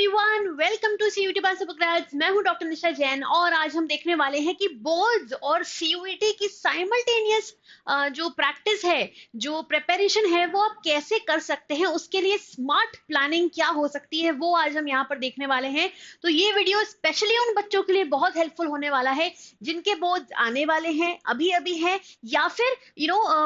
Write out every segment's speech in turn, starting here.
Everyone, welcome to CUET by Supergrades. मैं हूं doctor निशा जैन और आज हम देखने वाले हैं कि बोर्ड्स और सीयूईटी की साइमल्टेनियस जो प्रैक्टिस है, जो प्रिपरेशन है, वो आप कैसे कर सकते हैं, उसके लिए स्मार्ट प्लानिंग क्या हो सकती है, वो आज हम यहाँ पर देखने वाले हैं। तो ये वीडियो स्पेशली उन बच्चों के लिए बहुत हेल्पफुल होने वाला है जिनके बोर्ड्स आने वाले हैं, अभी अभी है, या फिर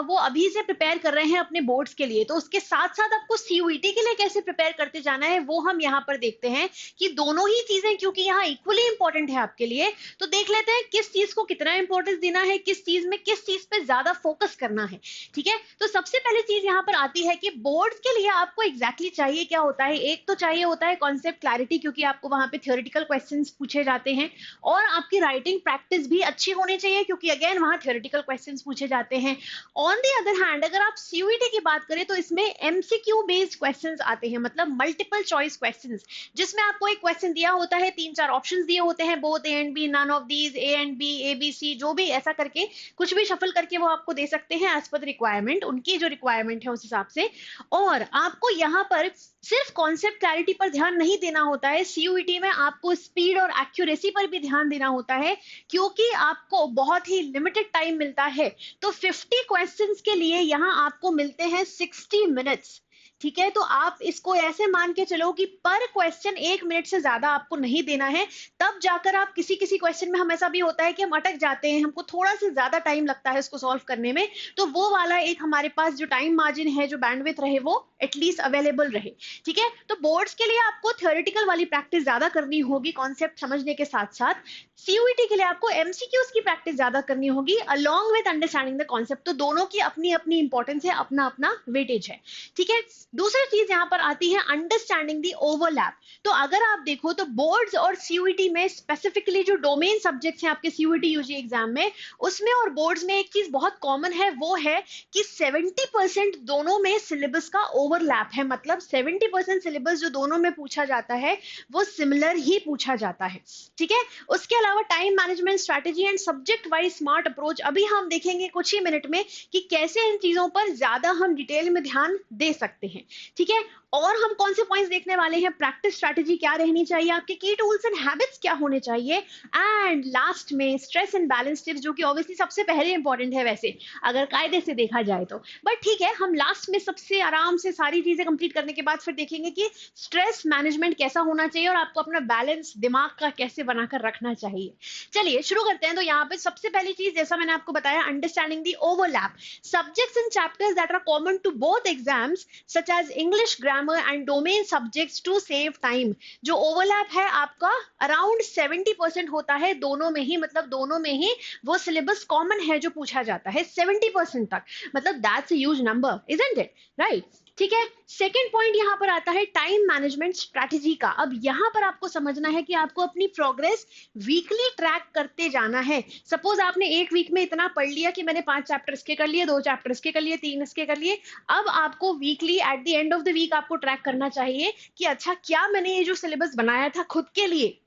वो अभी से प्रिपेयर कर रहे हैं अपने बोर्ड्स के लिए। तो उसके साथ साथ आपको सीयूईटी के लिए कैसे प्रिपेयर करते जाना है वो हम यहाँ पर देखते हैं कि दोनों ही चीजें क्योंकि यहाँ इक्वली इंपॉर्टेंट है आपके लिए। तो देख लेते हैं किस चीज को कितना इंपॉर्टेंस देना है, किस चीज में किस चीज पे ज्यादा फोकस करना है। ठीक है, तो सबसे पहले चीज यहाँ पर आती है कि बोर्ड्स के लिए आपको एग्जैक्टली चाहिए क्या होता है। एक तो चाहिए होता है कॉन्सेप्ट क्लैरिटी, क्योंकि आपको वहां पे थ्योरेटिकल क्वेश्चंस पूछे जाते हैं, और आपकी राइटिंग प्रैक्टिस भी अच्छी होनी चाहिए क्योंकि अगेन वहां थ्योरेटिकल क्वेश्चंस पूछे जाते हैं। ऑन द अदर हैंड अगर आप सीयूईटी की बात करें तो इसमें एमसीक्यू बेस्ड क्वेश्चंस आते हैं, मतलब मल्टीपल चॉइस क्वेश्चंस, जिसमें आपको एक क्वेश्चन दिया होता है, 3-4 ऑप्शंस दिए होते हैं, both A and B, none of these, A and B, A B C, जो भी, ऐसा करके कुछ भी शफल करके वो आपको दे सकते हैं एज पर रिक्वायरमेंट, उनकी जो रिक्वायरमेंट है उस हिसाब से। और आपको यहाँ पर सिर्फ कॉन्सेप्ट क्लैरिटी पर ध्यान नहीं देना होता है, सीयूईटी में आपको स्पीड और एक्यूरेसी पर भी ध्यान देना होता है क्योंकि आपको बहुत ही लिमिटेड टाइम मिलता है। तो 50 क्वेश्चंस के लिए यहाँ आपको मिलते हैं 60 मिनट्स। ठीक है, तो आप इसको ऐसे मान के चलो कि पर क्वेश्चन 1 मिनट से ज्यादा आपको नहीं देना है, तब जाकर आप किसी किसी क्वेश्चन में, हम ऐसा भी होता है कि हम अटक जाते हैं, हमको थोड़ा सा ज्यादा टाइम लगता है इसको सॉल्व करने में, तो वो वाला एक हमारे पास जो टाइम मार्जिन है, जो बैंडविड्थ रहे, वो एटलीस्ट अवेलेबल रहे। ठीक है, तो बोर्ड्स के लिए आपको थ्योरेटिकल वाली प्रैक्टिस ज्यादा करनी होगी कॉन्सेप्ट समझने के साथ साथ, सीयूईटी के लिए आपको एमसीक्यूज की प्रैक्टिस ज्यादा करनी होगी along with understanding the concept. तो दोनों की अपनी अपनी इंपॉर्टेंस है, अपना अपना वेटेज है। ठीक है, दूसरी चीज यहां पर आती है अंडरस्टैंडिंग द ओवरलैप। तो अगर आप देखो तो बोर्ड्स और सीयूईटी में स्पेसिफिकली जो डोमेन सब्जेक्ट्स हैं आपके सीयूईटी यूजी एग्जाम में, उसमें और बोर्ड्स में एक चीज बहुत कॉमन है, वो है कि 70% दोनों में सिलेबस का ओवरलैप है, मतलब 70% सिलेबस जो दोनों में पूछा जाता है वो सिमिलर ही पूछा जाता है। ठीक है, उसके अलावा time management strategy and subject wise smart approach, अभी हम देखेंगे कुछ ही मिनट में कि कैसे इन चीजों पर ज्यादा हम डिटेल में ध्यान दे सकते हैं। ठीक है, और हम कौन से पॉइंट्स देखने वाले हैं, प्रैक्टिस स्ट्रैटेजी क्या रहनी चाहिए, आपके की टूल्स एंड हैबिट्स क्या होने चाहिए, एंड लास्ट में स्ट्रेस एंड बैलेंस टिप्स, जो कि ऑब्वियसली सबसे पहले इंपॉर्टेंट है वैसे अगर कायदे से देखा जाए तो, बट ठीक है, हम लास्ट में सबसे आराम से सारी चीजें कंप्लीट करने के बाद फिर देखेंगे कि स्ट्रेस मैनेजमेंट कैसा होना चाहिए और आपको अपना बैलेंस दिमाग का कैसे बनाकर रखना चाहिए। चलिए शुरू करते हैं। तो यहाँ पे सबसे पहली चीज, जैसा मैंने आपको बताया, understanding the overlap, subjects and chapters that are common to both exams such as English, grammar and domain subjects to save time. जो ओवरलैप है आपका अराउंड 70% होता है दोनों में ही, मतलब दोनों में ही वो सिलेबस कॉमन है जो पूछा जाता है 70% तक, मतलब that's a huge number, isn't it, right. ठीक है, सेकेंड पॉइंट यहां पर आता है टाइम मैनेजमेंट स्ट्रैटेजी का। अब यहां पर आपको समझना है कि आपको अपनी प्रोग्रेस वीकली ट्रैक करते जाना है। सपोज आपने एक वीक में इतना पढ़ लिया कि मैंने 5 चैप्टर इसके कर लिए, 2 चैप्टर इसके कर लिए, 3 इसके कर लिए, अब आपको weekly at the end of the week आपको ट्रैक करना चाहिए कि अच्छा क्या मैंने ये जो सिलेबस बनाया था खुद के लिए,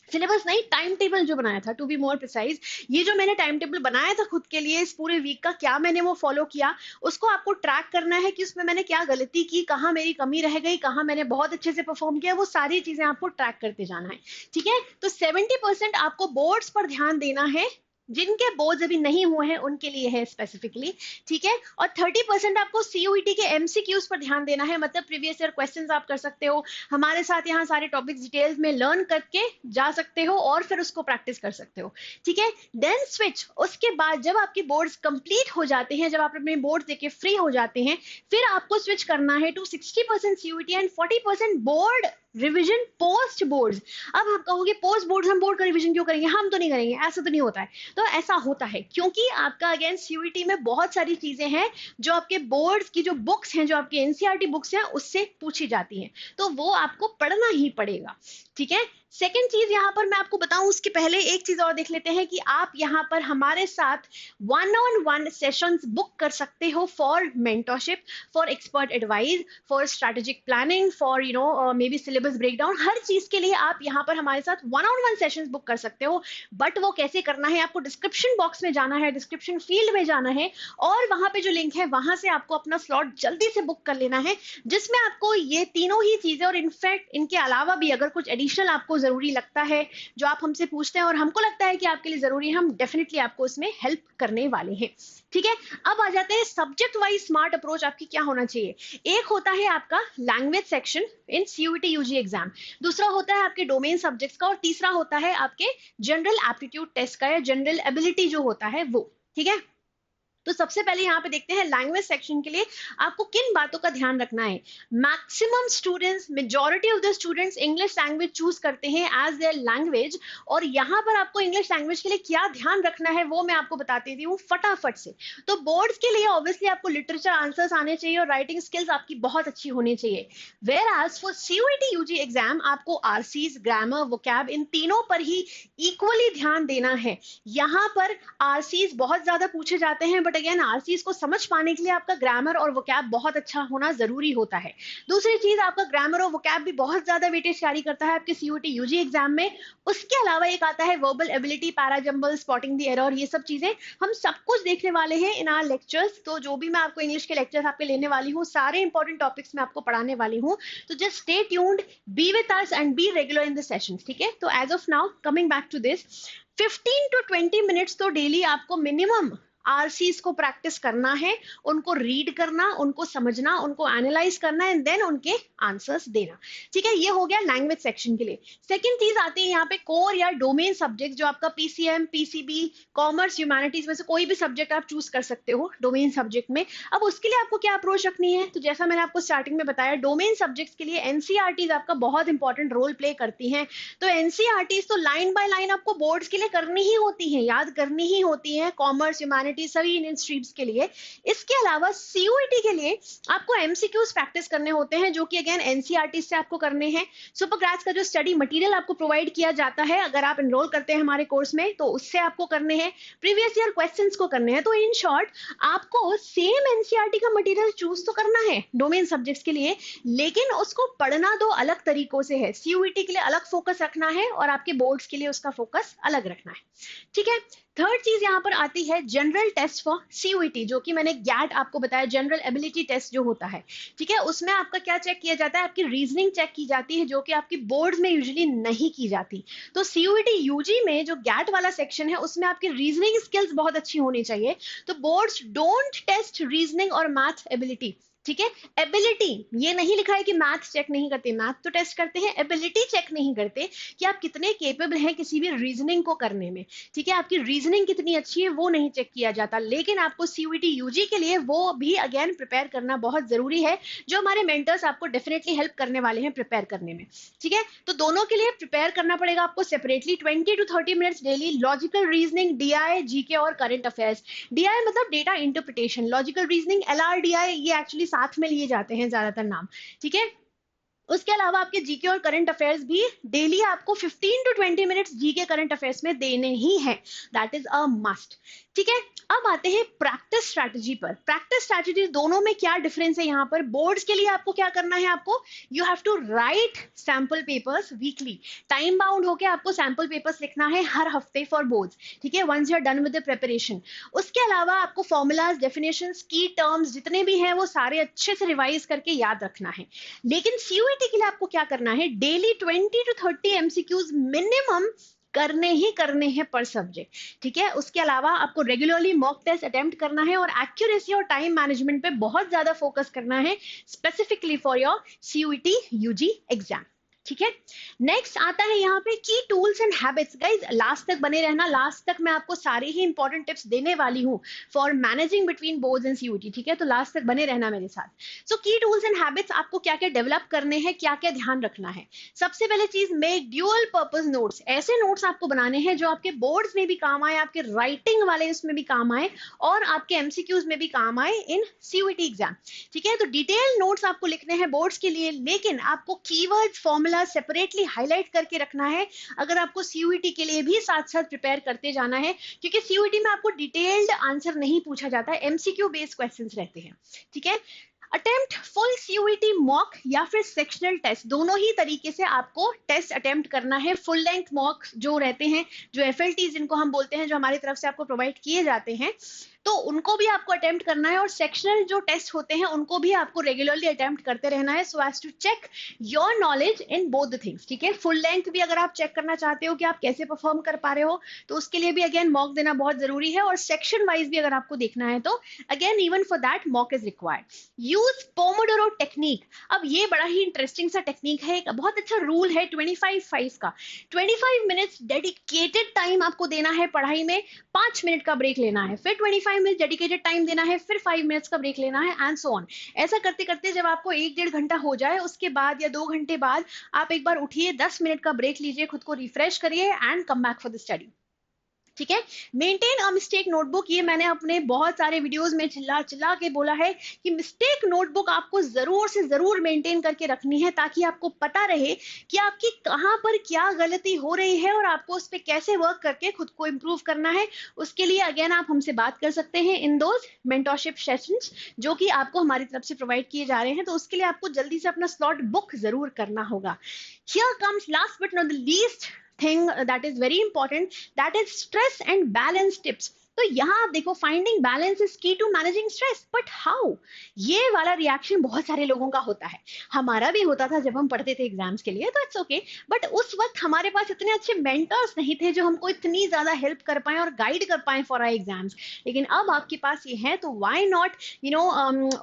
सिलेबस नहीं, टाइम टेबल जो बनाया था, टू बी मोर प्रिसाइज, ये जो मैंने टाइम टेबल बनाया था खुद के लिए इस पूरे वीक का, क्या मैंने वो फॉलो किया, उसको आपको ट्रैक करना है कि उसमें मैंने क्या गलती की, कहाँ मेरी कमी रह गई, कहाँ मैंने बहुत अच्छे से परफॉर्म किया, वो सारी चीजें आपको ट्रैक करते जाना है। ठीक है, तो 70% आपको बोर्ड्स पर ध्यान देना है, जिनके बोर्ड्स अभी नहीं हुए हैं उनके लिए है स्पेसिफिकली। ठीक है, और 30% आपको सीयूईटी के एमसीक्यूज पर ध्यान देना है, मतलब प्रीवियस ईयर क्वेश्चंस आप कर सकते हो, हमारे साथ यहाँ सारे टॉपिक्स डिटेल्स में लर्न करके जा सकते हो और फिर उसको प्रैक्टिस कर सकते हो। ठीक है, देन स्विच, उसके बाद जब आपके बोर्ड्स कंप्लीट हो जाते हैं, जब आप अपने बोर्ड्स देके फ्री हो जाते हैं, फिर आपको स्विच करना है to 60% CUET and 40% board revision post boards. अब आप कहोगे पोस्ट बोर्ड्स हम बोर्ड का रिवीजन क्यों करेंगे, हम तो नहीं करेंगे, ऐसा तो नहीं होता है। तो ऐसा होता है क्योंकि आपका अगेन सीयूईटी में बहुत सारी चीजें हैं जो आपके बोर्ड्स की जो बुक्स हैं, जो आपकी एनसीईआरटी बुक्स हैं, उससे पूछी जाती हैं, तो वो आपको पढ़ना ही पड़ेगा। ठीक है, सेकंड चीज यहाँ पर मैं आपको बताऊं उसके पहले एक चीज और देख लेते हैं कि आप यहाँ पर हमारे साथ one on one sessions book कर सकते हो for mentorship, for expert advice, for strategic planning, for maybe syllabus breakdown. हर चीज के लिए आप यहाँ पर हमारे साथ one on one sessions book कर सकते हो। बट वो कैसे करना है, आपको डिस्क्रिप्शन बॉक्स में जाना है, डिस्क्रिप्शन फील्ड में जाना है और वहां पे जो लिंक है वहां से आपको अपना स्लॉट जल्दी से बुक कर लेना है, जिसमें आपको ये तीनों ही चीजें और इनफैक्ट इनके अलावा भी अगर कुछ एडिशनल आपको जरूरी लगता है जो आप हमसे पूछते हैं और हमको लगता है कि आपके लिए जरूरी है, हम डेफिनेटली आपको इसमें हेल्प करने वाले हैं। ठीक है, अब आ जाते हैं सब्जेक्ट वाइज स्मार्ट अप्रोच आपकी क्या होना चाहिए। एक होता है आपका language section in CUET UG exam, दूसरा होता है आपके डोमेन सब्जेक्ट्स का और तीसरा होता है आपके जनरल एप्टीट्यूड टेस्ट का या जनरल एबिलिटी जो होता है वो। ठीक है, तो सबसे पहले यहाँ पे देखते हैं लैंग्वेज सेक्शन के लिए आपको किन बातों का ध्यान रखना है। Maximum students, majority of the students English language choose करते हैं एज देयर लैंग्वेज, और यहाँ पर आपको इंग्लिश लैंग्वेज के लिए क्या ध्यान रखना है वो मैं आपको बताती हूँ फटाफट से। तो बोर्ड्स के लिए ऑब्वियसली आपको लिटरेचर आंसर्स आने चाहिए और राइटिंग स्किल्स आपकी बहुत अच्छी होनी चाहिए। Whereas for CUET UG exam आपको आरसीज, ग्रामर, वोकैब इन तीनों पर ही इक्वली ध्यान देना है। यहाँ पर आरसीज बहुत ज्यादा पूछे जाते हैं, बट अगेन आरसीज को समझ पाने के लिए आपका ग्रामर और वोकैब बहुत अच्छा होना जरूरी होता है। दूसरी चीज, आपका ग्रामर और वोकैब भी बहुत ज्यादा वेटेज कैरी करता है आपके सीयूईटी यूजी एग्जाम में। उसके अलावा एक आता है verbal ability, parajumble, spotting the error, ये सब चीजें हम सब कुछ देखने वाले हैं इन आवर लेक्चर्स। तो जो भी मैं आपको इंग्लिश के लेक्चर्स आपके लेने वाली हूँ, सारे इंपॉर्टेंट टॉपिक्स में आपको पढ़ाने वाली हूँ। तो just stay tuned, be with us and be regular in the sessions. ठीक है, तो as of now coming back to this, 15 to 20 minutes तो डेली आपको मिनिमम आरसीज को प्रैक्टिस करना है, उनको रीड करना, उनको समझना, उनको एनालाइज करना एंड देन उनके आंसर्स देना। ठीक है, ये हो गया लैंग्वेज सेक्शन के लिए। सेकंड चीज आती है यहाँ पे कोर या डोमेन सब्जेक्ट, जो आपका पीसीएम, पीसीबी, कॉमर्स, ह्यूमैनिटीज में से कोई भी सब्जेक्ट आप चूज कर सकते हो डोमेन सब्जेक्ट में। अब उसके लिए आपको क्या अप्रोच रखनी है, तो जैसा मैंने आपको स्टार्टिंग में बताया, डोमेन सब्जेक्ट्स के लिए एनसीईआरटीज आपका बहुत इंपॉर्टेंट रोल प्ले करती हैं। तो एनसीईआरटीज तो लाइन बाय लाइन आपको बोर्ड्स के लिए करनी ही होती है, याद करनी ही होती है, कॉमर्स, ह्यूमैनिटीज, सभी इंडियन स्ट्रीम्स के लिए। इसके अलावा सीयूईटी के लिए आपको एमसीक्यूज प्रैक्टिस करने होते हैं, जो कि अगेन एनसीईआरटी से आपको करने हैं। सुपरग्रेड्स का जो स्टडी मटेरियल आपको प्रोवाइड किया जाता है अगर आप एनरोल करते हैं हमारे कोर्स में, तो उससे आपको करने हैं, प्रीवियस ईयर क्वेश्चंस को करने हैं। तो इन शॉर्ट आपको सेम एनसीईआरटी का मटेरियल चूज तो करना है डोमेन सब्जेक्ट्स के लिए, लेकिन उसको पढ़ना दो अलग तरीकों से है। सीयूईटी के लिए अलग फोकस रखना है और आपके बोर्ड्स के लिए उसका फोकस अलग रखना है। ठीक है, थर्ड चीज यहां पर आती है जनरल टेस्ट फॉर सीयूईटी, जो कि मैंने गैट आपको बताया, जनरल एबिलिटी टेस्ट जो होता है। ठीक है, उसमें आपका क्या चेक किया जाता है, आपकी रीजनिंग चेक की जाती है, जो कि आपकी बोर्ड्स में यूजुअली नहीं की जाती। तो सीयूईटी यूजी में जो गैट वाला सेक्शन है उसमें आपकी रीजनिंग स्किल्स बहुत अच्छी होनी चाहिए। तो बोर्ड्स डोंट टेस्ट रीजनिंग और मैथ एबिलिटी। ठीक है, एबिलिटी ये नहीं लिखा है कि मैथ चेक नहीं करते, मैथ तो टेस्ट करते हैं, एबिलिटी चेक नहीं करते कि आप कितने केपेबल हैं किसी भी रीजनिंग को करने में। ठीक है, आपकी रीजनिंग कितनी अच्छी है वो नहीं चेक किया जाता, लेकिन आपको सीयूईटी यूजी के लिए वो भी अगेन प्रिपेयर करना बहुत जरूरी है, जो हमारे मेंटर्स आपको डेफिनेटली हेल्प करने वाले हैं प्रिपेयर करने में। ठीक है, तो दोनों के लिए प्रिपेयर करना पड़ेगा आपको separately, 20 to 30 minutes daily. Logical reasoning, DI, GK और करंट अफेयर्स। डीआई मतलब data interpretation, logical reasoning, LRDI, ये एक्चुअली साथ में लिए जाते हैं ज्यादातर नाम। ठीक है, उसके अलावा आपके जीके और करंट अफेयर्स भी डेली आपको 15 to 20 minutes GK current affairs में देने ही हैं, दैट इज अ मस्ट। ठीक है, अब आते हैं प्रैक्टिस स्ट्रैटेजी पर। प्रैक्टिस स्ट्रैटेजी दोनों में क्या डिफरेंस है यहाँ पर। बोर्ड्स के लिए आपको क्या करना है, आपको you have to write sample papers weekly, time bound होके आपको सैंपल पेपर्स लिखना है हर हफ्ते फॉर बोर्ड्स। ठीक है, once you are done with the preparation. उसके अलावा आपको फॉर्मूलाज, डेफिनेशंस, की टर्म्स जितने भी हैं वो सारे अच्छे से रिवाइज करके याद रखना है। लेकिन सीयूईटी के लिए आपको क्या करना है, डेली 20 to 30 एमसीक्यूज मिनिमम करने ही करने हैं पर सब्जेक्ट। ठीक है, उसके अलावा आपको रेगुलरली मॉक टेस्ट अटेम्प्ट करना है और एक्यूरेसी और टाइम मैनेजमेंट पे बहुत ज्यादा फोकस करना है, specifically for your CUET UG exam. ठीक है, नेक्स्ट आता है यहाँ पे key tools and habits. Guys last तक बने रहना, लास्ट तक मैं आपको सारे ही इंपॉर्टेंट टिप्स देने वाली हूँ for managing between boards and CUET. ठीक है, तो लास्ट तक बने रहना मेरे साथ। सो की टूल्स एंड हैबिट्स आपको क्या क्या डेवलप करने हैं, क्या क्या ध्यान रखना है। सबसे पहले चीज, मेक ड्यूअल पर्पस नोट्स। ऐसे नोट्स आपको बनाने हैं जो आपके बोर्ड्स में भी काम आए, आपके राइटिंग वाले उसमें भी काम आए और आपके एमसीक्यूज में भी काम आए इन सीयूईटी एग्जाम। ठीक है, तो डिटेल नोट्स आपको लिखने हैं बोर्ड्स के लिए, लेकिन आपको कीवर्ड्स, फॉर्मूला हमेशा सेपरेटली हाईलाइट करके रखना है अगर आपको सीयूईटी के लिए भी साथ साथ प्रिपेयर करते जाना है, क्योंकि सीयूईटी में आपको डिटेल्ड आंसर नहीं पूछा जाता है, एमसीक्यू बेस्ड क्वेश्चंस रहते हैं, ठीक है। अटेम्प्ट फुल सीयूईटी मॉक या फिर सेक्शनल टेस्ट, दोनों ही तरीके से आपको टेस्ट अटेम्प्ट करना है। फुल लेंथ मॉक जो रहते हैं, जो एफएलटी जिनको हम बोलते हैं, जो हमारी तरफ से आपको प्रोवाइड किए जाते हैं, तो उनको भी आपको अटेम्प्ट करना है, और सेक्शनल जो टेस्ट होते हैं उनको भी आपको रेगुलरली अटेम्प्ट करते रहना है, so as to check your knowledge in both the things, ठीक है। फुल लेंथ भी अगर आप चेक करना चाहते हो कि आप कैसे परफॉर्म कर पा रहे हो, तो उसके लिए भी अगेन मॉक देना बहुत जरूरी है, और सेक्शन वाइज भी अगर आपको देखना है तो again even for that mock is required. Use Pomodoro technique. अब ये बड़ा ही इंटरेस्टिंग सा टेक्निक है, एक बहुत अच्छा रूल है 25-5 का। 25 मिनट्स डेडिकेटेड टाइम आपको देना है पढ़ाई में, 5 मिनट का ब्रेक लेना है, फिर 25 मिनट डेडिकेटेड टाइम देना है, फिर 5 मिनट्स का ब्रेक लेना है, एंड सो ऑन। ऐसा करते करते जब आपको 1-1.5 घंटा हो जाए, उसके बाद या 2 घंटे बाद आप एक बार उठिए, 10 मिनट का ब्रेक लीजिए, खुद को रिफ्रेश करिए and come back for the study, ठीक है। मेंटेन अ मिस्टेक नोटबुक, ये मैंने अपने बहुत सारे वीडियोस में चिल्ला चिल्ला के बोला है कि मिस्टेक नोटबुक आपको जरूर से जरूर मेंटेन करके रखनी है, ताकि आपको पता रहे कि आपकी कहां पर क्या गलती हो रही है और आपको उस पर कैसे वर्क करके खुद को इंप्रूव करना है। उसके लिए अगेन आप हमसे बात कर सकते हैं इन दोज मेंटरशिप सेशंस जो कि आपको हमारी तरफ से प्रोवाइड किए जा रहे हैं, तो उसके लिए आपको जल्दी से अपना स्लॉट बुक जरूर करना होगा। Here comes last but not the least thing that is very important, that is stress and balance tips। तो यहाँ आप देखो, finding balance is key to managing stress, but how, ये वाला रिएक्शन बहुत सारे लोगों का होता है, हमारा भी होता था जब हम पढ़ते थे एग्जाम्स के लिए, तो इट्स ओके, बट उस वक्त हमारे पास इतने अच्छे मेंटर्स नहीं थे जो हमको इतनी ज्यादा हेल्प कर पाए और गाइड कर पाए फॉर आवर एग्जाम्स। लेकिन अब आपके पास ये है, तो व्हाई नॉट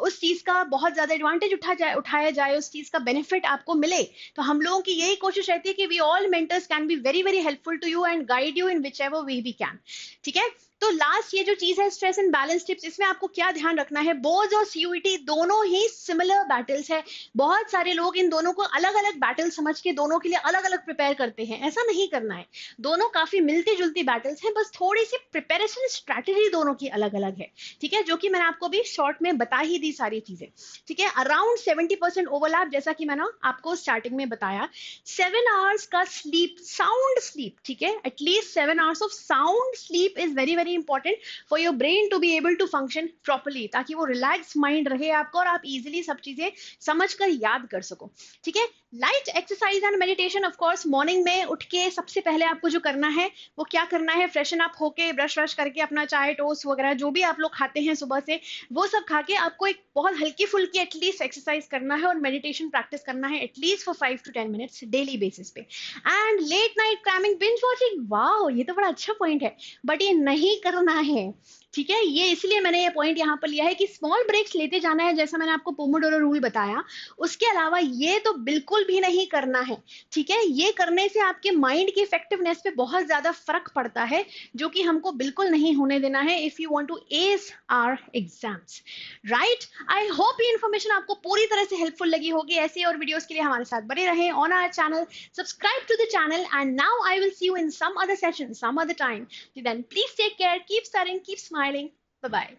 उस चीज का बहुत ज्यादा एडवांटेज उठाया जाए, उस चीज का बेनिफिट आपको मिले। तो हम लोगों की यही कोशिश रहती है कि we all mentors can be very very helpful to you and guide you in whichever way we can, ठीक है। तो लास्ट ये जो चीज है स्ट्रेस एंड बैलेंस टिप्स, इसमें आपको क्या ध्यान रखना है, बोर्ड्स और सीयूईटी दोनों ही सिमिलर बैटल्स है। बहुत सारे लोग इन दोनों को अलग अलग बैटल समझ के दोनों के लिए अलग अलग प्रिपेयर करते हैं, ऐसा नहीं करना है। दोनों काफी मिलती जुलती बैटल्स हैं, बस थोड़ी सी प्रिपरेशन स्ट्रेटेजी दोनों की अलग अलग है, ठीक है, जो कि मैंने आपको भी शॉर्ट में बता ही दी सारी चीजें, ठीक है। अराउंड 70% ओवरलैप, जैसा कि मैंने आपको स्टार्टिंग में बताया। 7 आवर्स का स्लीप, साउंड स्लीप, ठीक है, at least 7 hours of sound sleep is very very important for your brain to be able to function properly, ताकि वो रिलैक्स माइंड रहे आपको और आप इजीली सब चीजें समझकर याद कर सको, ठीक है। Light exercise and meditation, of course morning में उठ के सबसे पहले आपको जो करना है वो क्या करना है, फ्रेशन अप होके ब्रश व्रश करके अपना चाय टोस्ट वगैरह जो भी आप लोग खाते हैं सुबह से, वो सब खा के आपको एक बहुत हल्की फुल्की एटलीस्ट एक्सरसाइज करना है और मेडिटेशन प्रैक्टिस करना है at least for 5 to 10 minutes daily basis पे। And late night cramming binge watching, wow ये तो बड़ा अच्छा पॉइंट है, बट ये नहीं करना है, ठीक है। ये इसलिए मैंने ये पॉइंट यहाँ पर लिया है कि स्मॉल ब्रेक्स लेते जाना है, जैसा मैंने आपको पोमोडोरो रूल बताया, उसके अलावा ये तो बिल्कुल भी नहीं करना है, ठीक है। ये करने से आपके माइंड की इफेक्टिवनेस पे बहुत ज्यादा फर्क पड़ता है, जो कि हमको बिल्कुल नहीं होने देना है if you want to ace our exams, right. I hope ये इन्फॉर्मेशन आपको पूरी तरह से हेल्पफुल लगी होगी। ऐसे और वीडियोस के लिए हमारे साथ बने रहें on our channel, subscribe to the channel, and now I will see you in some other session, some other time. Till then, please take care, keep studying, keep smiling. Bye bye.